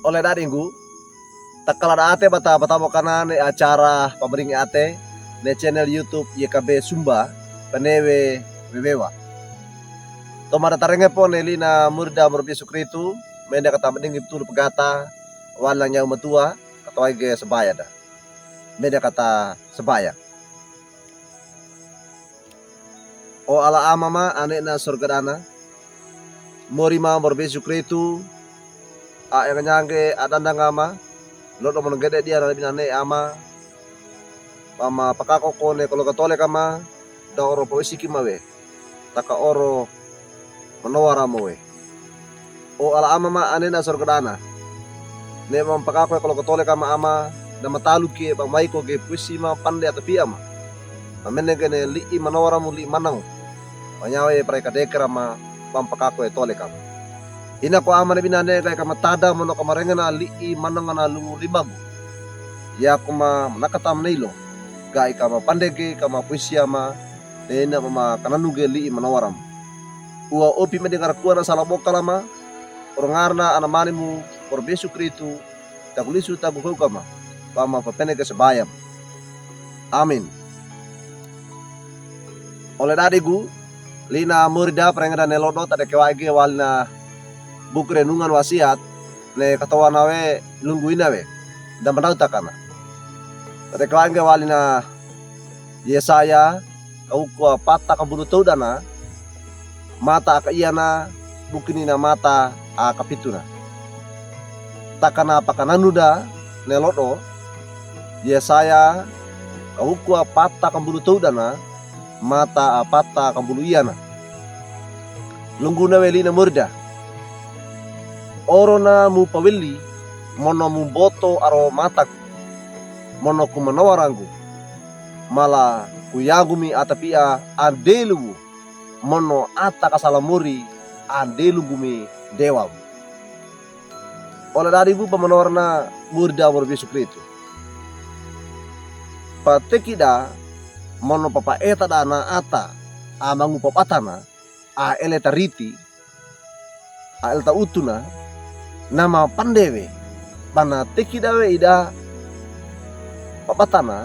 oleh daringgu takala ate bata mo kana ne acara pabring ate ne channel YouTube YKB Sumba panewe wewewa tomara tarenge po neli na murda murbi sukritu menda kata mending betul pegata walang yang matua atau age sebaya dah menda kata sebaya o ala amama ane na surga dana morima murbi sukritu a yang nyange adanda ngama lodo mo gede dia na binane ama mama pakako ko ne kalau katole kama da oro po isiki mawe taka oro menawara mowe o ala ama ma ane na sorgadana ne mam pakako kalau katole kama ama na matalu ke bang maiko ke pusi ma pande atapi ama amene gene li manawara mu li manang panyawe preka dekra ma pam pakako tole kama ina ko ama ne binane kay kama tada mono kamarenga na li manang na lungu limamu ya kuma nakatam nilo gai kama pandege kama puisi ama tena mama kananuge li manawaram ua opi mendengar kuana salah bokalama orangarna anamanimu orbesu kritu takulisu taguhau kama pama papenege sebayam amin oleh dadigu lina murida prengada nelodo tade kewage walna bukre nungan wasiat ne katawa nawe lungguina we dan menauta kana tade kewage walina Yesaya kau ko pata kabulu dana mata ka iyana bukinina mata a kapituna takana pakananuda nelodo Yesaya kau ko pata kabulu dana mata a pata kabulu iyana lungguna welina murda orona mu pawili mono mu boto aro matak mono kumanawarangu mala kuyagumi atapia andelu mono ata kasalamuri andelu gumi dewam oleh dari bu pemenowarna murda berbisu kritu patekida mono papa eta dana ata amangu papatana a eleta riti a elta utuna nama pandewe bana tekidawe ida papatana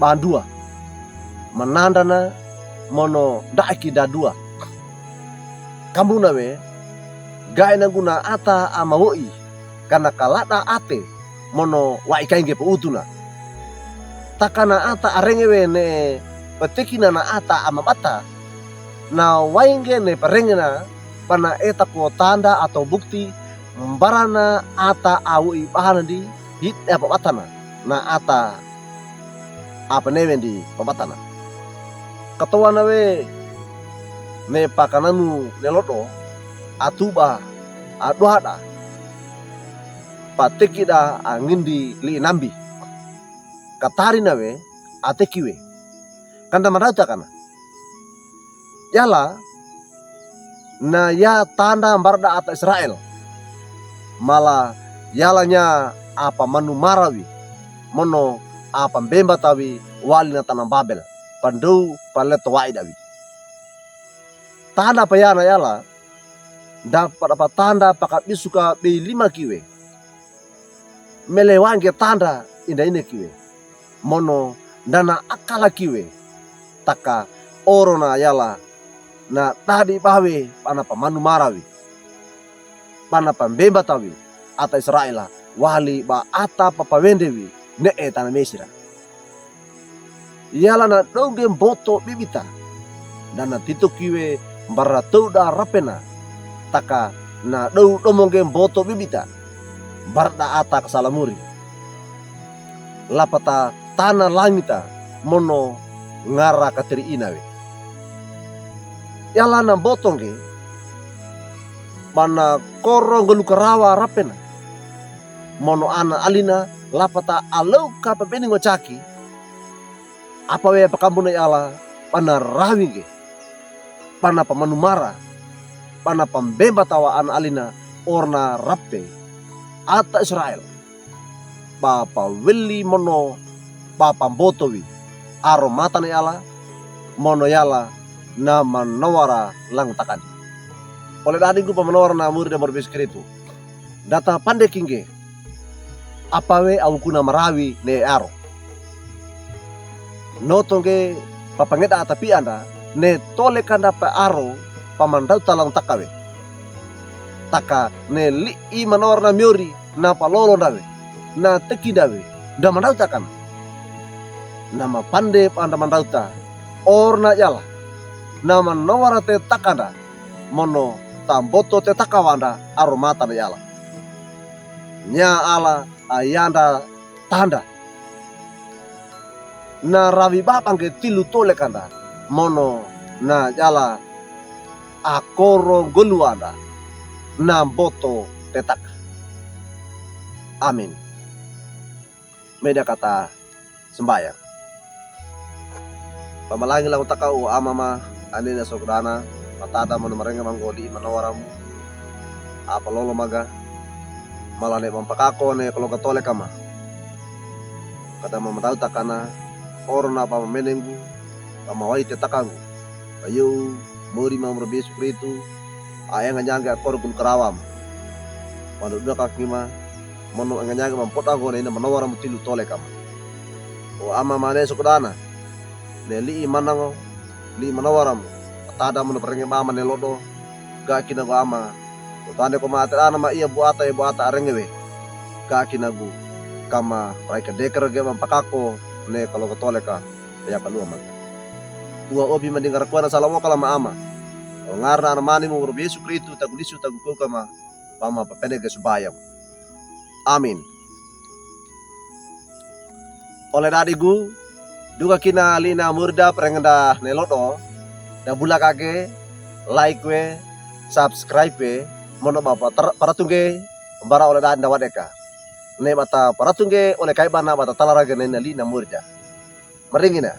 bandua menandana mono daiki dadua kamu nawe gai nanguna ata amawoi karena kalada ate mono waikainge peutuna takana ata arengewe ne petekina na ata amamata na wainge ne perengena pana eta ko tanda atau bukti barana ata awui bahana di hit apa batana na ata apa newendi pamatana katawa nawe ne pakananu nelodo atuba adohada patekida angindi li nambi katari nawe atekiwe kanda marauta kana yala na ya tanda barda ata Israel mala yalanya apa manu marawi mono apa bemba tawi wali na tanang Babel pandau palet wai dawi tanda payana yala dapat apa tanda pakat isuka be 5 kiwe melewange tanda inda ine kiwe mono dana akala kiwe taka orona yala na tadi bawe pana pamanu marawi pana pambemba tawi ata Israela wali ba ata papawendewi ne etana mesira yala na dongem boto bibita dana tito kiwe baratou da rapena taka na dou domongem boto bibita barda ata kasalamuri lapata tanah langita mono ngara kateri inawe yala na botongge mana korong gelukarawa rapena mono ana alina lapata alau kapa bening ngocaki apa we pakambuna yala pana rawinge pana pamanumara pana pambemba tawaan alina orna rappe ata Israel papa weli mono papa botowi aro mata na yala mono yala na manawara lang takadi oleh dadi gu pamanawara na murid berbis kritu data pande kinge apawe au kuna marawi ne aro no tonge papangeda tapi anda ne tole kanda pa aro pamandau talang takawe taka ne li i manor na miori na palolo dawe na teki dawe da mandau takan nama pande panda mandau ta orna yala nama nawara te takanda mono tamboto te takawanda aromata na yala nya ala ayanda tanda na rawi bapang ke tilu tole kanda mono na yala akoro goluanda na boto tetak. Amin. Media kata sembayang. Pamalangin lang takau amama anina sograna matada mo marenga manggodi manawaramu apa lolo maga malane mampakako ne kalau katole kama kata mamatau takana orna pa menenggu pamawai tetakangu ayo muri mamro besu itu ayang nganyanga akor kun karawam panu dua kaki ma mono nganyanga mampotago ne manawaramu tilu tole kama o ama mane sograna ne li manango li manawaramu tada mo parenge mama ne lodo ga kinago ama tande ko mata ana ma iya buata arengewe ga kinagu kama raika deker ge mampakako ne kalau ketole ka ya kalua mag tua obi mendengar kuana salamo kala ma ama ngarna ana mani mo Yesu Kristo tagulisu taguko kama pama papene ge subayam. Amin. Oleh dadigu duga kina lina murda prengenda ne lodo da bula kage like we subscribe we mono bapa para tungge bara oleh dan dawadeka ne bata para tungge oleh kai bana bata talara ge ne lina murda maringina